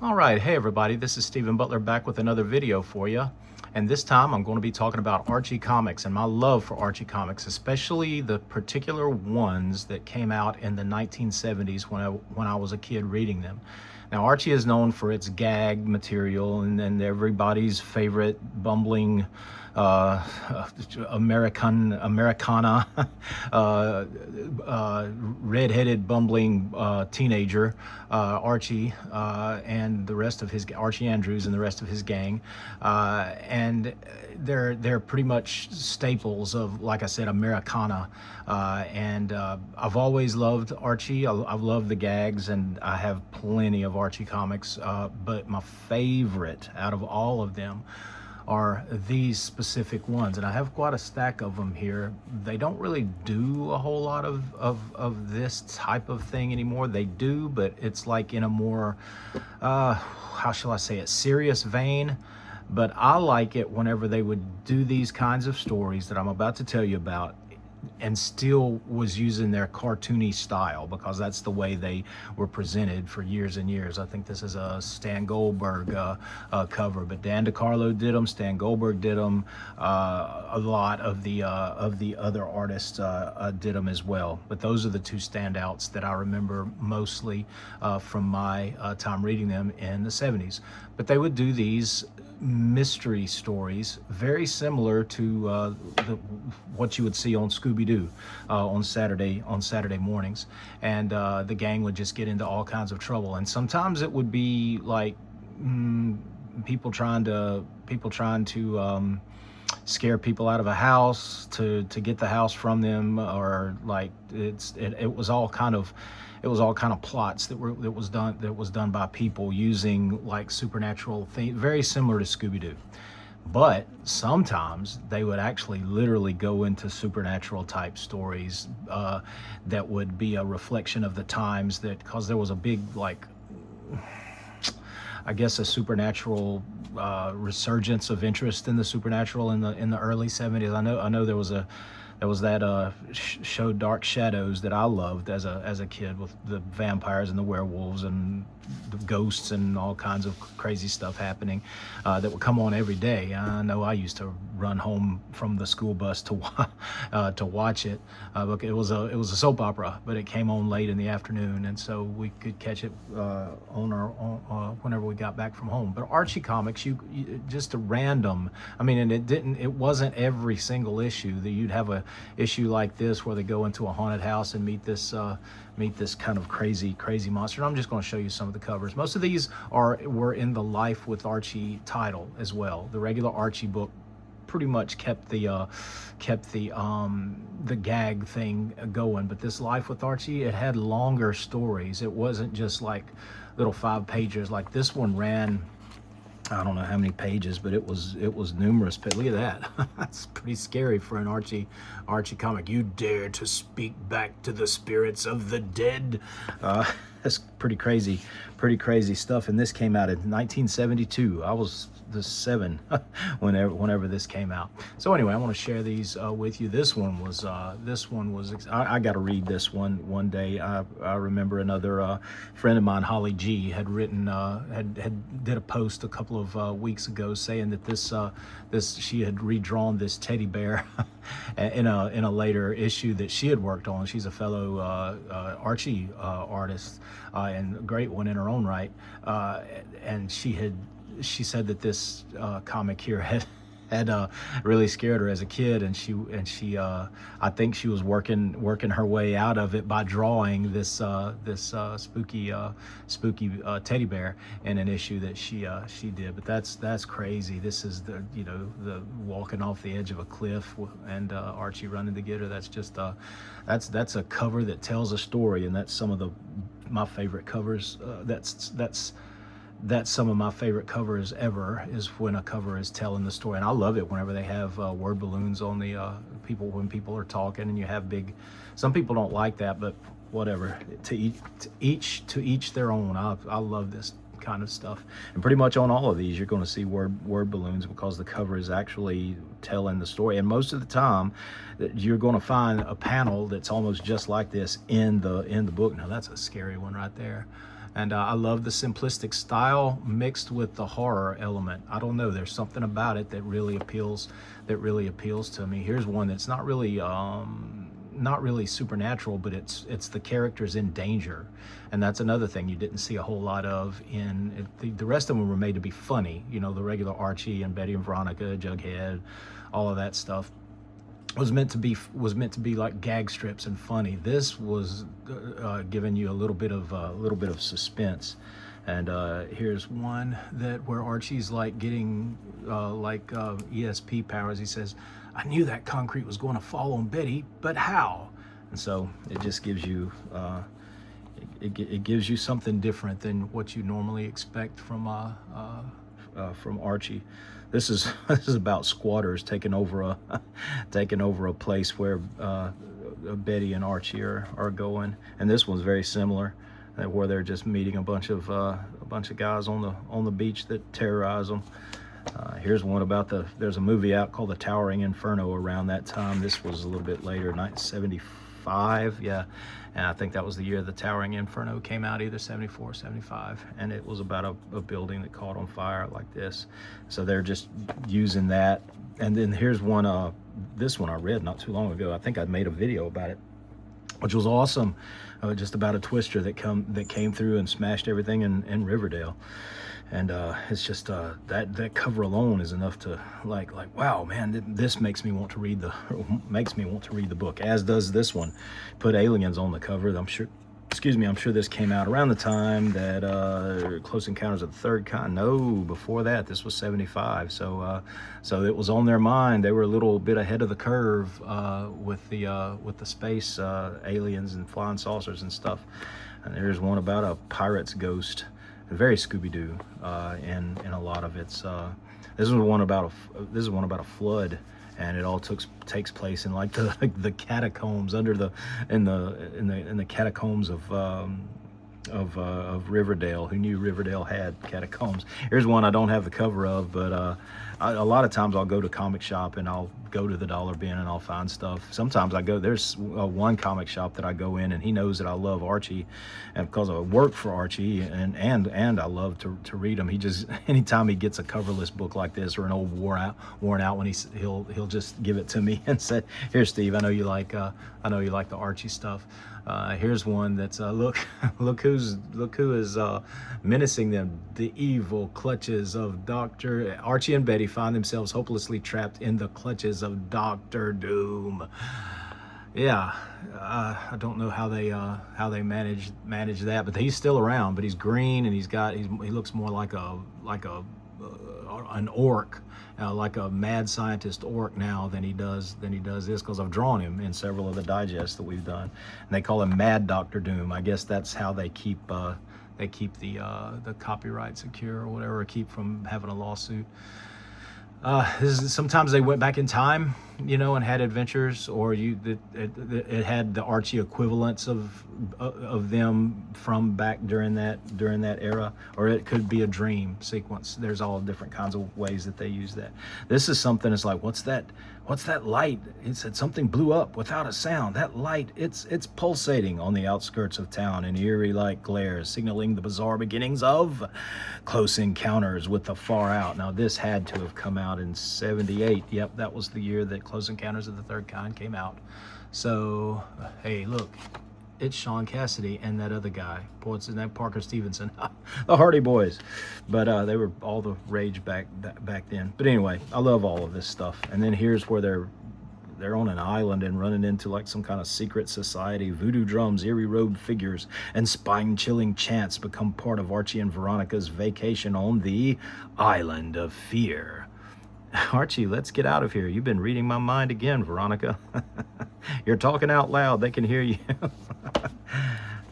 All right, hey everybody, this is Steven Butler back with another video for you. And this time I'm going to be talking about Archie Comics and my love for Archie Comics, especially the particular ones that came out in the 1970s when I was a kid reading them. Now, Archie is known for its gag material and everybody's favorite bumbling uh, Americana, red-headed bumbling teenager, Archie, and the rest of his Archie Andrews and the rest of his gang, and they're pretty much staples of, like I said, Americana, and I've always loved Archie. I've loved the gags, and I have plenty of Archie comics, but my favorite out of all of them are these specific ones, and I have quite a stack of them here. They don't really do a whole lot of this type of thing anymore. They do, but it's like in a more how shall I say it, serious vein. But I like it whenever they would do these kinds of stories that I'm about to tell you about and still was using their cartoony style, because that's the way they were presented for years and years. I think this is a Stan Goldberg cover, but Dan DeCarlo did them, Stan Goldberg did them, a lot of the other artists did them as well. But those are the two standouts that I remember mostly from my time reading them in the 70s. But they would do these mystery stories very similar to what you would see on Scooby-Doo on Saturday mornings, and the gang would just get into all kinds of trouble, and sometimes it would be like people trying to scare people out of a house to get the house from them, or like it was all kind of plots that was done by people using like supernatural things, very similar to Scooby-Doo. But sometimes they would actually literally go into supernatural type stories that would be a reflection of the times, that because there was a big, like, I guess, a supernatural resurgence of interest in the supernatural in the early 70s. I know there was that show Dark Shadows that I loved as a kid, with the vampires and the werewolves and the ghosts and all kinds of crazy stuff happening, that would come on every day. I know I used to run home from the school bus to watch it. It was a soap opera, but it came on late in the afternoon, and so we could catch it whenever we got back from home. But Archie Comics, you just a random. I mean, and it wasn't every single issue that you'd have a issue like this where they go into a haunted house and meet this kind of crazy monster. And I'm just going to show you some of the covers. Most of these were in the Life with Archie title as well. The regular Archie book pretty much kept the gag thing going, but this Life with Archie, it had longer stories. It wasn't just like little 5-pagers. Like this one ran, I don't know how many pages, but it was numerous. But look at that. That's pretty scary for an Archie comic. You dare to speak back to the spirits of the dead. That's pretty crazy stuff. And this came out in 1972. I was the 7 whenever this came out. So anyway, I want to share these with you. This one was I got to read this one day. I remember another friend of mine, Holly G, had written did a post a couple of weeks ago saying that she had redrawn this teddy bear in a later issue that she had worked on. She's a fellow Archie artist, and a great one in her own right, and she said that this comic here had really scared her as a kid, and she I think she was working her way out of it by drawing this spooky teddy bear in an issue that she did. But that's crazy. This is the walking off the edge of a cliff and Archie running to get her. That's just that's a cover that tells a story, and that's some of my favorite covers. That's some of my favorite covers ever, is when a cover is telling the story. And I love it whenever they have word balloons on the when people are talking, and you have big. Some people don't like that, but whatever. To each their own. I love this kind of stuff. And pretty much on all of these, you're going to see word balloons, because the cover is actually telling the story. And most of the time, you're going to find a panel that's almost just like this in the book. Now that's a scary one right there. And I love the simplistic style mixed with the horror element. I don't know, there's something about it that really appeals to me. Here's one that's not really supernatural, but it's the characters in danger. And that's another thing you didn't see a whole lot of in the rest of them were made to be funny, you know, the regular Archie and Betty and Veronica, Jughead, all of that stuff was meant to be like gag strips and funny. This was giving you a little bit of suspense. And here's one where Archie's like getting ESP powers. He says, "I knew that concrete was going to fall on Betty, but how?" And so it just gives you it gives you something different than what you normally expect from Archie. This is about squatters taking over a place where Betty and Archie are going, and this one's very similar, where they're just meeting a bunch of guys on the beach that terrorize them. Here's one about there's a movie out called The Towering Inferno around that time. This was a little bit later, 1975, yeah. And I think that was the year The Towering Inferno came out, either 74 or 75. And it was about a building that caught on fire like this. So they're just using that. And then here's one, this one I read not too long ago. I think I made a video about it, which was awesome. Just about a twister that came through and smashed everything in Riverdale. And it's just that cover alone is enough to like wow, man, this makes me want to read the book, as does this one. Put aliens on the cover. I'm sure this came out around the time that Close Encounters of the Third Kind. No, before that. This was 75. So it was on their mind. They were a little bit ahead of the curve with the space aliens and flying saucers and stuff. And there's one about a pirate's ghost. Very Scooby-Doo in a lot of its. This is one about a flood, and it all takes place in like the catacombs in the catacombs of Riverdale. Who knew Riverdale had catacombs? Here's one I don't have the cover of, but a lot of times I'll go to comic shop and I'll go to the dollar bin and I'll find stuff. Sometimes there's one comic shop that I go in, and he knows that I love Archie, and because I work for Archie and I love to read him. He just, anytime he gets a coverless book like this or an old worn out one, he'll just give it to me and say, "Here, Steve, I know you like the Archie stuff." Here's one that's look who is menacing them. The evil clutches of Dr. Archie and Betty find themselves hopelessly trapped in the clutches of Dr. Doom. Yeah, I don't know how they manage that, but he's still around. But he's green, and he looks more like an orc, like a mad scientist orc now than he does this, because I've drawn him in several of the digests that we've done, and they call him Mad Dr. Doom. I guess that's how they keep the copyright secure or whatever, or keep from having a lawsuit. Sometimes they went back in time, and had adventures, or it had the Archie equivalents of them from back during that era, or it could be a dream sequence. There's all different kinds of ways that they use that. This is something that's like, what's that light? It said something blew up without a sound. That light, it's pulsating on the outskirts of town in eerie light glares, signaling the bizarre beginnings of Close Encounters with the Far Out. Now this had to have come out in 78. Yep, that was the year that Close Encounters of the Third Kind came out. So hey, look, it's Sean Cassidy and that other guy. Boy, it's in that Parker Stevenson, the Hardy Boys. But they were all the rage back then. But anyway, I love all of this stuff. And then here's where they're on an island and running into like some kind of secret society. Voodoo drums, eerie robed figures, and spine-chilling chants become part of Archie and Veronica's vacation on the Island of Fear. Archie, let's get out of here. You've been reading my mind again, Veronica. You're talking out loud. They can hear you.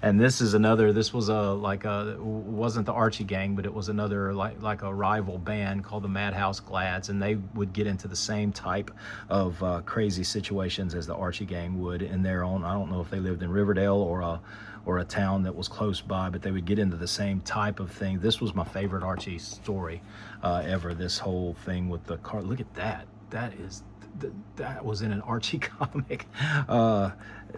And this was wasn't the Archie gang, but it was another like a rival band called the Madhouse Glads, and they would get into the same type of crazy situations as the Archie gang would in their own. I don't know if they lived in Riverdale or a town that was close by, but they would get into the same type of thing. This was my favorite Archie story ever. This whole thing with the car. Look at that. That was in an Archie comic.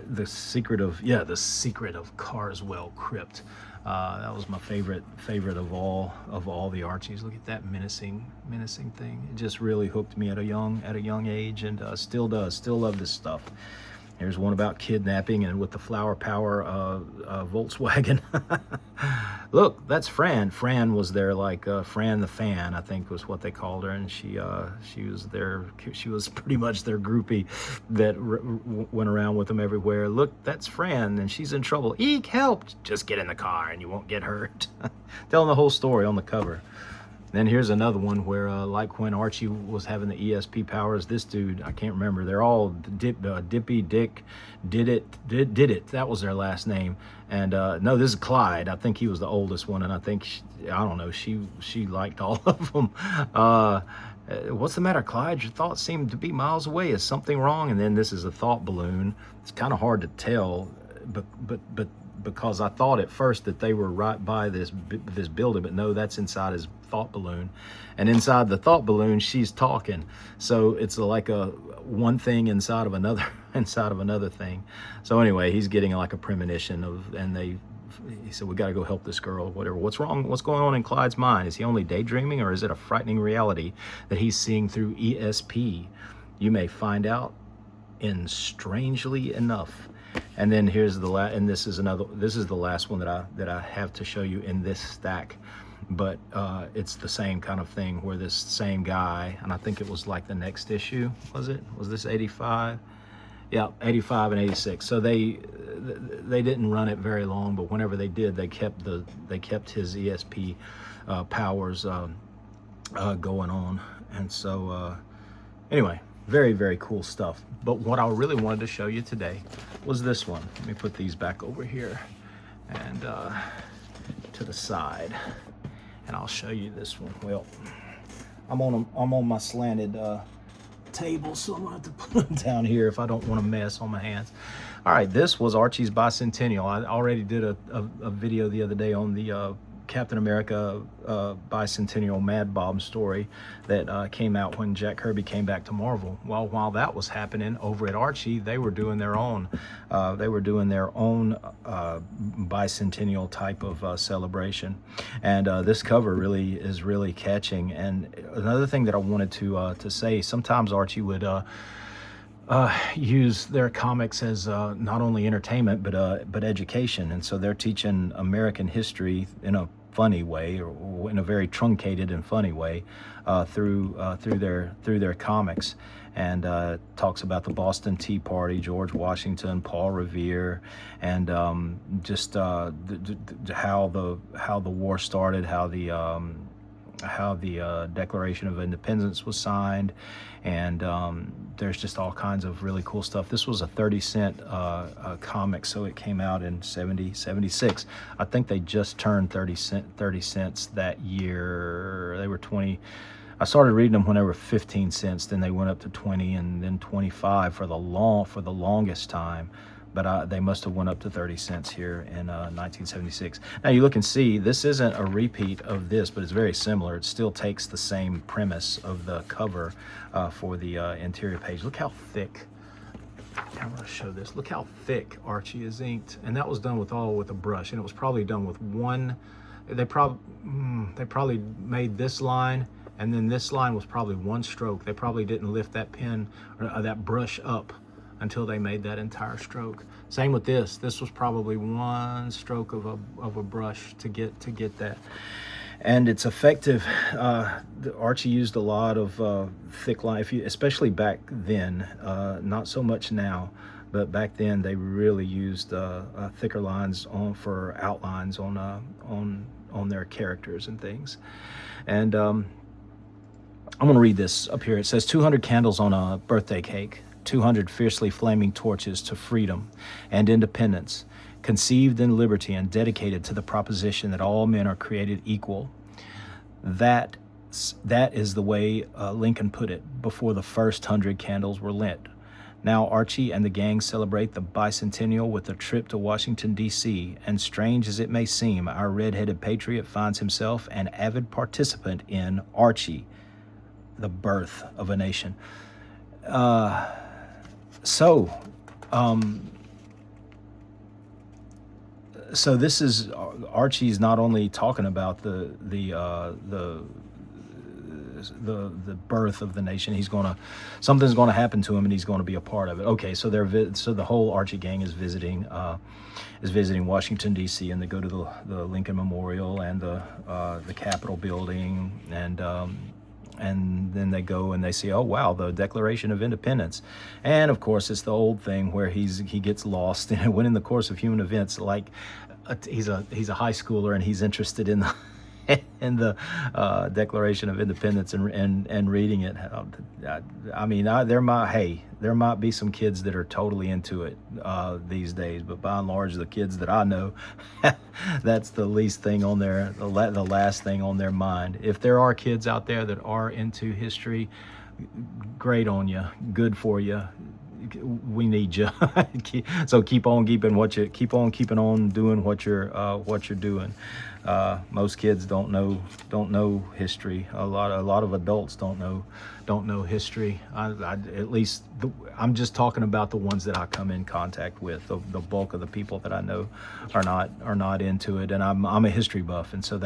The secret of Carswell Crypt. That was my favorite of all the Archies. Look at that menacing thing. It just really hooked me at a young age, and still does. Still love this stuff. Here's one about kidnapping and with the Flower Power Volkswagen. Look, that's Fran. Fran was there, like Fran the Fan, I think was what they called her, and she was there. She was pretty much their groupie that went around with them everywhere. Look, that's Fran, and she's in trouble. Eek, help! Just get in the car and you won't get hurt. Telling the whole story on the cover. Then here's another one where, like when Archie was having the ESP powers, this dude, I can't remember, they're all Dippy, Dick, Did It. That was their last name. And no, this is Clyde. I think he was the oldest one, and I think, I don't know, she liked all of them. What's the matter, Clyde? Your thoughts seem to be miles away. Is something wrong? And then this is a thought balloon. It's kind of hard to tell, but because I thought at first that they were right by this building, but no, that's inside his thought balloon. And inside the thought balloon, she's talking. So it's like a one thing inside of another thing. So anyway, he's getting like a premonition he said, we got to go help this girl, whatever. What's wrong? What's going on in Clyde's mind? Is he only daydreaming, or is it a frightening reality that he's seeing through ESP? You may find out in Strangely Enough. And then here's this is the last one that I have to show you in this stack. But it's the same kind of thing where this same guy, and I think it was like the next issue, was this 85? Yeah, 85 and 86. So they didn't run it very long, but whenever they did, they kept his ESP powers going on. And so anyway, very, very cool stuff. But what I really wanted to show you today was this one. Let me put these back over here and to the side, and I'll show you this one. Well, I'm on my slanted table, so I'm gonna have to put them down here if I don't want to mess on my hands. All right, this was Archie's Bicentennial. I already did a video the other day on the Captain America Bicentennial Mad Bob story that came out when Jack Kirby came back to Marvel. Well, while that was happening over at Archie, they were doing their own bicentennial type of celebration, and this cover is really catching. And another thing that I wanted to say, sometimes Archie would use their comics as not only entertainment but education, and so they're teaching American history in a funny way, or in a very truncated and funny way, through their comics, and talks about the Boston Tea Party, George Washington, Paul Revere, and just how the war started, how the Declaration of Independence was signed, and there's just all kinds of really cool stuff. This was a 30-cent comic, so it came out in 76. I think they just turned 30 cents that year. They were 20. I started reading them when they were 15 cents, then they went up to 20, and then 25 for the longest time. But they must have went up to 30 cents here in 1976. Now you look and see, this isn't a repeat of this, but it's very similar. It still takes the same premise of the cover for the interior page. Look how thick. I'm going to show this. Look how thick Archie is inked, and that was done with a brush, and it was probably done with one. They probably made this line, and then this line was probably one stroke. They probably didn't lift that pen or that brush up until they made that entire stroke. Same with this. This was probably one stroke of a brush to get that. And it's effective. Archie used a lot of thick line, especially back then. Not so much now, but back then they really used thicker lines for outlines on their characters and things. And I'm going to read this up here. It says 200 candles on a birthday cake. 200 fiercely flaming torches to freedom and independence, conceived in liberty and dedicated to the proposition that all men are created equal. That is the way Lincoln put it before the first 100 candles were lit. Now Archie and the gang celebrate the bicentennial with a trip to Washington, D.C., and strange as it may seem, our red-headed patriot finds himself an avid participant in Archie, the birth of a nation. So this is Archie's not only talking about the birth of the nation. Something's gonna happen to him, and he's gonna be a part of it. Okay, so the whole Archie gang is visiting Washington, D.C., and they go to the Lincoln Memorial and the Capitol building, and then they go and they see, oh wow, the Declaration of Independence. And of course it's the old thing where he gets lost, and when in the course of human events, like he's a high schooler and he's interested in the Declaration of Independence and reading it. I mean, there might be some kids that are totally into it these days, but by and large, the kids that I know, that's the least thing on their, the last thing on their mind. If there are kids out there that are into history, great on you, good for you. We need you. So keep on keeping on doing what you're doing. Most kids don't know history. A lot of adults don't know history. At least I'm just talking about the ones that I come in contact with. The bulk of the people that I know are not into it, and I'm a history buff, and so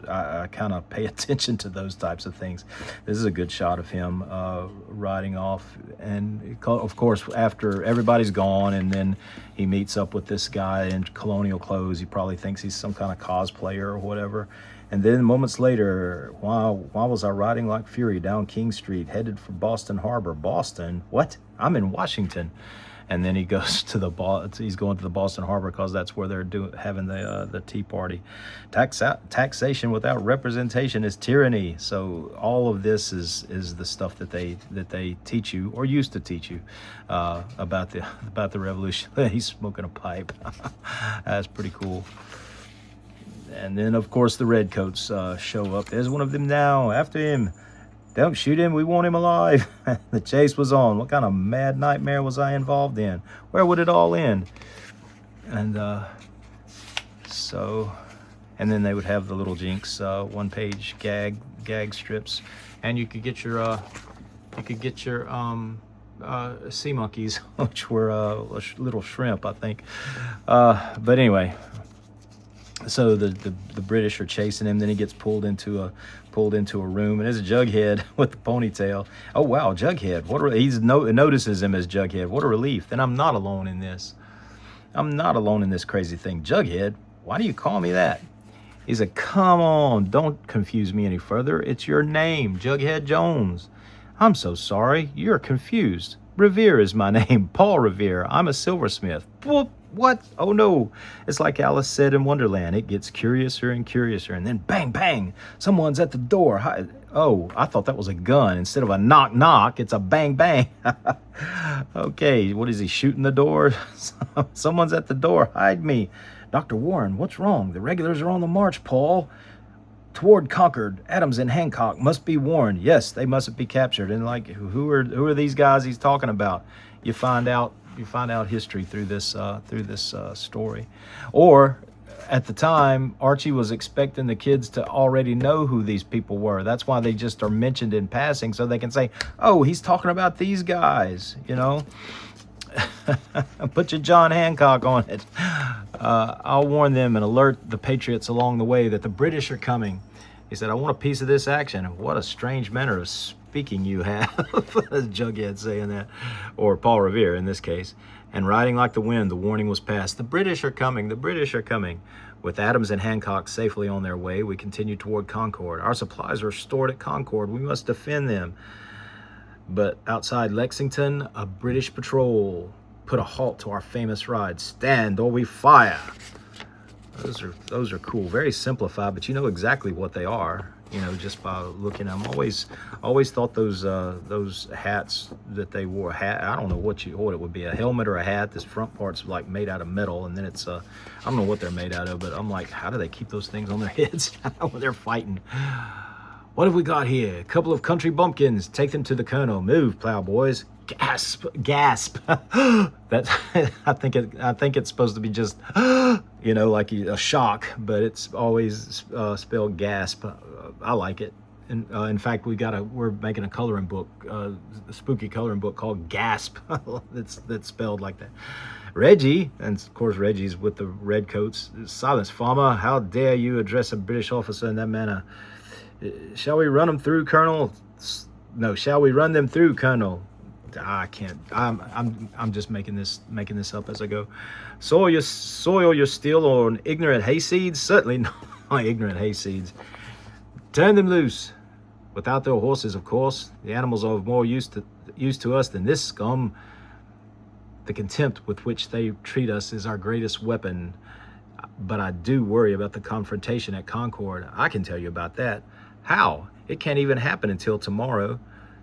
I kind of pay attention to those types of things. This is a good shot of him riding off, and of course after everybody's gone, and then he meets up with this guy in colonial clothes. He probably thinks he's some kind of cosplayer or whatever. And then moments later, why was I riding like fury down King Street, headed for Boston Harbor? Boston? What? I'm in Washington. And then he goes to he's going to the Boston Harbor because that's where they're having the Tea Party. Taxation without representation is tyranny. So all of this is the stuff that they teach you, or used to teach you, about the revolution. He's smoking a pipe. That's pretty cool. And then of course the redcoats show up. There's one of them now. After him. Don't shoot him, we want him alive. The chase was on. What kind of mad nightmare was I involved in? Where would it all end? And and then they would have the little Jinx one-page gag strips, and you could get your sea monkeys, which were little shrimp, I think. But anyway. So the British are chasing him. Then he gets pulled into a room, and there's a Jughead with the ponytail. Oh wow, Jughead! Notices him as Jughead. What a relief! Then I'm not alone in this. I'm not alone in this crazy thing. Jughead, why do you call me that? He said, "Come on, don't confuse me any further. It's your name, Jughead Jones." I'm so sorry. You're confused. Revere is my name, Paul Revere. I'm a silversmith. What? Oh no. It's like Alice said in Wonderland. It gets curiouser and curiouser, and then bang, bang. Someone's at the door. Hi. Oh, I thought that was a gun. Instead of a knock, knock, it's a bang, bang. Okay, what is he, shooting the door? Someone's at the door. Hide me. Dr. Warren, what's wrong? The regulars are on the march, Paul. Toward Concord, Adams and Hancock must be warned. Yes, they mustn't be captured. And like, who are these guys he's talking about? You find out history through this story. Or at the time, Archie was expecting the kids to already know who these people were. That's why they just are mentioned in passing, so they can say, "Oh, he's talking about these guys," you know. Put your John Hancock on it. I'll warn them and alert the patriots along the way that the British are coming. He said, "I want a piece of this action." What a strange manner of speaking you have. Jughead saying that, or Paul Revere in this case. And riding like the wind, the warning was passed. The British are coming. The British are coming. With Adams and Hancock safely on their way, we continue toward Concord. Our supplies are stored at Concord. We must defend them. But outside Lexington, a British patrol put a halt to our famous ride. Stand or we fire. Those are cool. Very simplified, but you know exactly what they are. You know, just by looking at them. Always thought those hats that they wore. I don't know what it would be, a helmet or a hat. This front part's like made out of metal, and then it's I don't know what they're made out of, but I'm like, how do they keep those things on their heads when they're fighting? What have we got here? A couple of country bumpkins. Take them to the colonel. Move, plowboys. gasp. That's I think it's supposed to be just like a shock, but it's always spelled gasp. I like it. And in fact, we're making a coloring book, a spooky coloring book called Gasp. that's spelled like that. Reggie, and of course Reggie's with the red coats. Silence, farmer! How dare you address a British officer in that manner? Shall we run them through, Colonel? No, shall we run them through, Colonel? I can't. I'm just making this up as I go. Soil your steel on ignorant hayseeds? Certainly not ignorant hayseeds. Turn them loose. Without their horses, of course. The animals are of more use to us than this scum. The contempt with which they treat us is our greatest weapon. But I do worry about the confrontation at Concord. I can tell you about that. How? It can't even happen until tomorrow.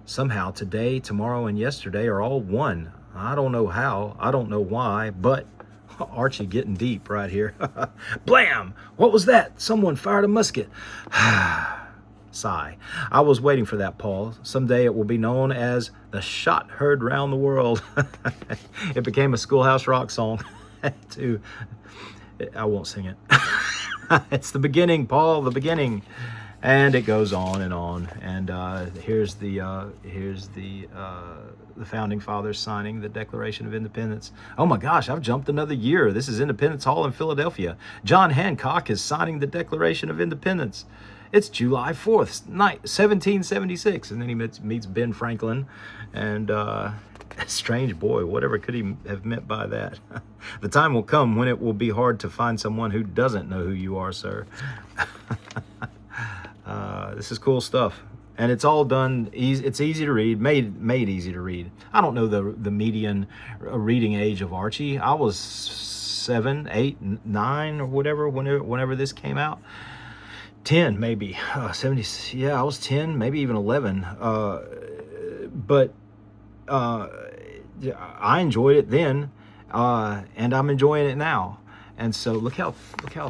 Somehow today, tomorrow, and yesterday are all one. I don't know how. I don't know why. But Archie getting deep right here. Blam! What was that? Someone fired a musket. Sigh. I was waiting for that, Paul. Someday it will be known as the shot heard round the world. It became a Schoolhouse Rock song. Too. I won't sing it. It's the beginning, Paul, the beginning. And it goes on. And here's the founding fathers signing the Declaration of Independence. Oh my gosh, I've jumped another year. This is Independence Hall in Philadelphia. John Hancock is signing the Declaration of Independence. It's July 4th, 1776. And then he meets Ben Franklin. And strange boy, whatever could he have meant by that? The time will come when it will be hard to find someone who doesn't know who you are, sir. This is cool stuff. And it's all done easy. It's easy to read, made easy to read. I don't know the median reading age of Archie. I was 7, 8, 9 or whatever whenever this came out. 10 maybe. 70. Yeah, I was 10, maybe even 11. But I enjoyed it then, and I'm enjoying it now. And so look how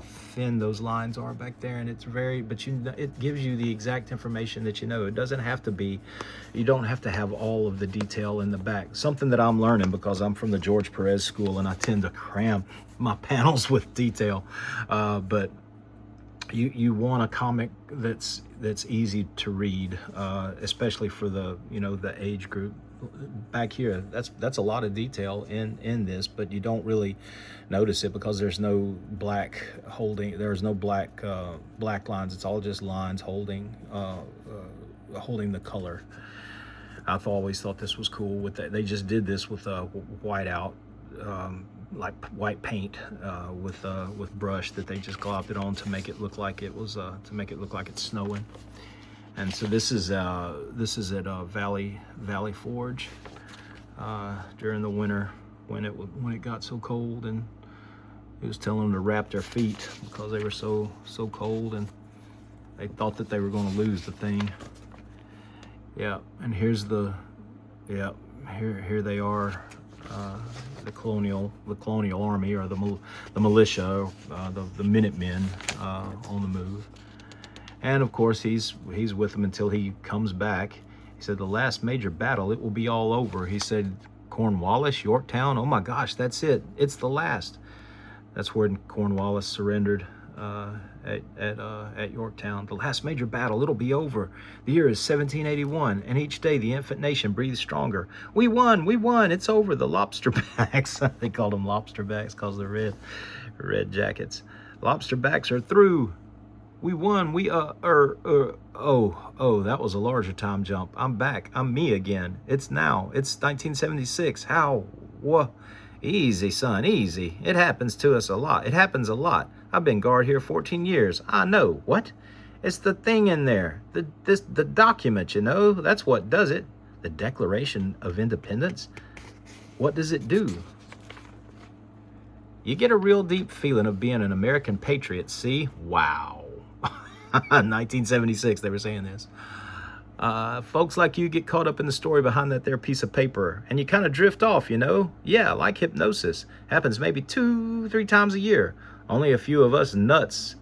thin those lines are back there, and it's it gives you the exact information that you know. It doesn't have to be, you don't have to have all of the detail in the back. Something that I'm learning because I'm from the George Perez school, and I tend to cram my panels with detail. But you want a comic that's easy to read, especially for the age group. Back here, that's a lot of detail in this, but you don't really notice it because there's no black black lines. It's all just lines holding the color. I've always thought this was cool with that. They just did this with white out, like white paint, with brush that they just glopped it on to make it look like it was it's snowing. And so this is at Valley Forge during the winter when it got so cold, and he was telling them to wrap their feet because they were so cold, and they thought that they were going to lose the thing. Yeah, and here they are, the colonial army, or the militia, the Minutemen on the move. And of course, he's with them until he comes back. He said, the last major battle, it will be all over. He said, Cornwallis, Yorktown, oh my gosh, that's it. It's the last. That's where Cornwallis surrendered at Yorktown. The last major battle, it'll be over. The year is 1781, and each day the infant nation breathes stronger. We won, it's over. The lobsterbacks, they called them lobsterbacks because they're red jackets. Lobsterbacks are through. We won, that was a larger time jump. I'm back, I'm me again. It's 1976, how, what? Easy, son, easy. It happens to us a lot. It happens a lot. I've been guard here 14 years. I know, what? It's the thing in there, the document, that's what does it. The Declaration of Independence. What does it do? You get a real deep feeling of being an American patriot, see? Wow. 1976, they were saying this. Folks like you get caught up in the story behind that there piece of paper, and you kind of drift off, Yeah, like hypnosis. Happens maybe 2-3 times a year. Only a few of us nuts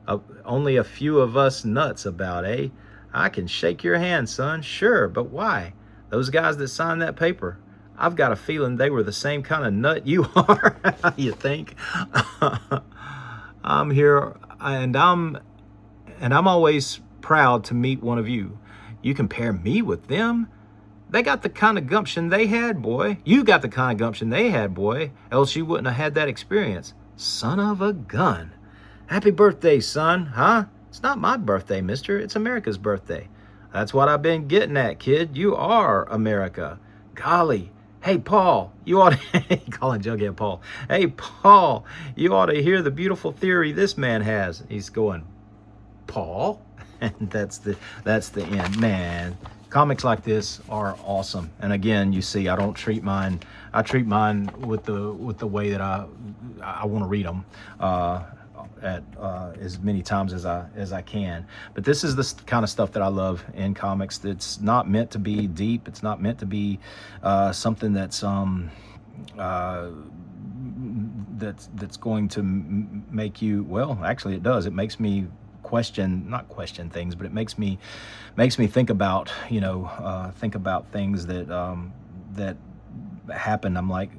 about, eh? I can shake your hand, son. Sure, but why? Those guys that signed that paper, I've got a feeling they were the same kind of nut you are. You think? I'm here, and I'm always proud to meet one of you. You compare me with them? They got the kind of gumption they had, boy. You got the kind of gumption they had, boy. Else you wouldn't have had that experience. Son of a gun. Happy birthday, son, huh? It's not my birthday, mister. It's America's birthday. That's what I've been getting at, kid. You are America. Golly. Hey, Paul, you ought to... calling Jughead Paul. Hey, Paul, you ought to hear the beautiful theory this man has. He's going, Paul? And that's the end. Man, comics like this are awesome. And again, you see, I don't treat mine... I treat mine with the way that I want to read them. As many times as I can. But this is the kind of stuff that I love in comics. That's not meant to be deep. It's not meant to be something that's going to make you, well, actually it does. It makes me not question things, but it makes me think about, think about things that that happened. I'm like,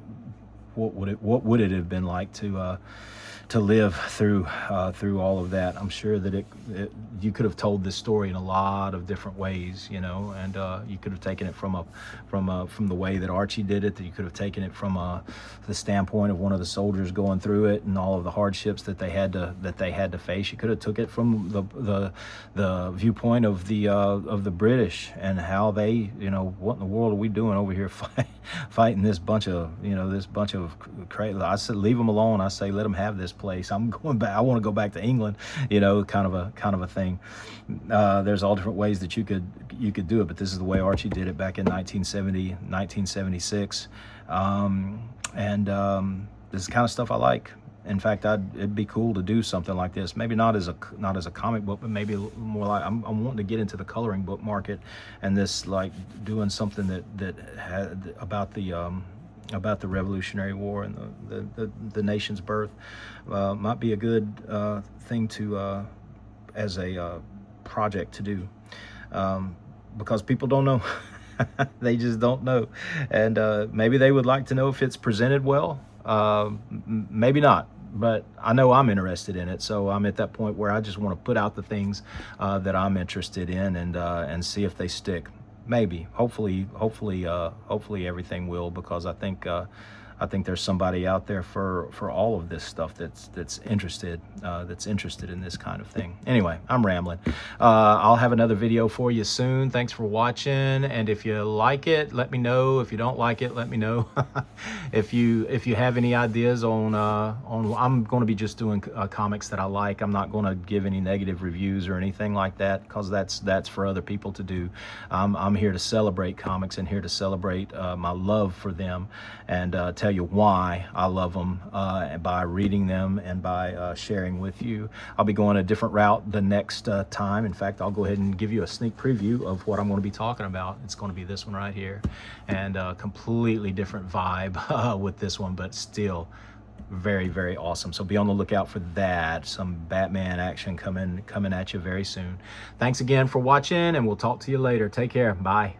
what would it have been like to live through all of that? I'm sure that you could have told this story in a lot of different ways, and you could have taken it from the way that Archie did it. That you could have taken it from the standpoint of one of the soldiers going through it and all of the hardships that they had to face. You could have took it from the viewpoint of the British and how they, what in the world are we doing over here fighting this bunch of crazy. I said, leave them alone. I say, let them have this place. I'm going back. I want to go back to England, kind of a thing. There's all different ways that you could do it, but this is the way Archie did it back in 1976. This is the kind of stuff I like. In fact, it'd be cool to do something like this. Maybe not as a comic book, but maybe more like I'm wanting to get into the coloring book market, and this, like, doing something that had about the Revolutionary War and the nation's birth might be a good thing to as a project to do, because people don't know. They just don't know, and maybe they would like to know if it's presented well. Maybe not, but I know I'm interested in it, so I'm at that point where I just want to put out the things that I'm interested in and see if they stick. Maybe, hopefully everything will, because I think there's somebody out there for all of this stuff that's interested in this kind of thing. Anyway, I'm rambling. I'll have another video for you soon. Thanks for watching, and if you like it, let me know. If you don't like it, let me know. If you have any ideas on I'm going to be just doing comics that I like. I'm not going to give any negative reviews or anything like that, because that's for other people to do. I'm here to celebrate comics and here to celebrate my love for them, and tell you why I love them by reading them and by sharing with you. I'll be going a different route the next time. In fact, I'll go ahead and give you a sneak preview of what I'm going to be talking about. It's going to be this one right here, and a completely different vibe with this one, but still very, very awesome. So be on the lookout for that. Some Batman action coming at you very soon. Thanks again for watching, and we'll talk to you later. Take care. Bye.